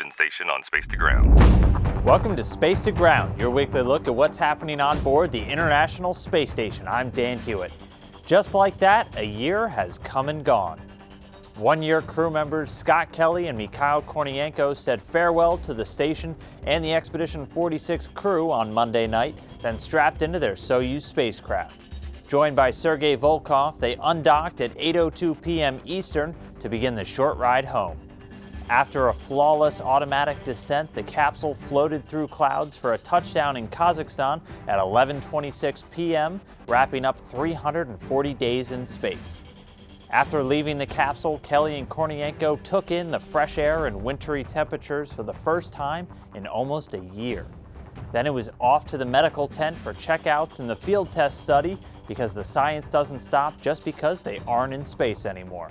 Mission Station on Space to Ground. Welcome to Space to Ground, your weekly look at what's happening on board the International Space Station. I'm Dan Hewitt. Just like that, a year has come and gone. One-year crew members Scott Kelly and Mikhail Kornienko said farewell to the station and the Expedition 46 crew on Monday night, then strapped into their Soyuz spacecraft. Joined by Sergei Volkov, they undocked at 8:02 p.m. Eastern to begin the short ride home. After a flawless automatic descent, the capsule floated through clouds for a touchdown in Kazakhstan at 11:26 p.m., wrapping up 340 days in space. After leaving the capsule, Kelly and Kornienko took in the fresh air and wintry temperatures for the first time in almost a year. Then it was off to the medical tent for checkouts and the field test study, because the science doesn't stop just because they aren't in space anymore.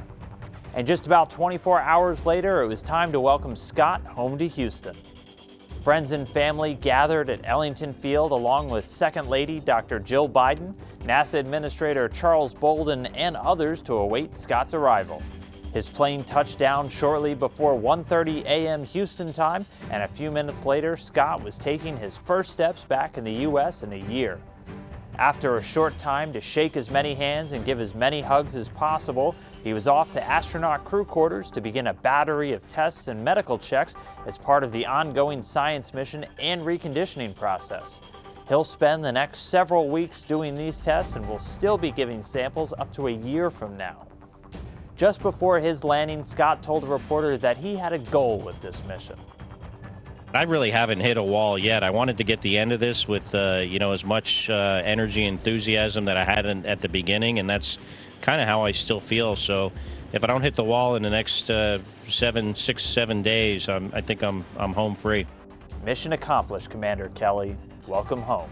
And just about 24 hours later, it was time to welcome Scott home to Houston. Friends and family gathered at Ellington Field along with Second Lady Dr. Jill Biden, NASA Administrator Charles Bolden, and others to await Scott's arrival. His plane touched down shortly before 1:30 a.m. Houston time, and a few minutes later, Scott was taking his first steps back in the U.S. in a year. After a short time to shake as many hands and give as many hugs as possible, he was off to astronaut crew quarters to begin a battery of tests and medical checks as part of the ongoing science mission and reconditioning process. He'll spend the next several weeks doing these tests and will still be giving samples up to a year from now. Just before his landing, Scott told a reporter that he had a goal with this mission. I really haven't hit a wall yet. I wanted to get the end of this with, as much energy and enthusiasm that I had at the beginning, and that's kind of how I still feel. So if I don't hit the wall in the next 7 days, I think I'm home free. Mission accomplished, Commander Kelly. Welcome home.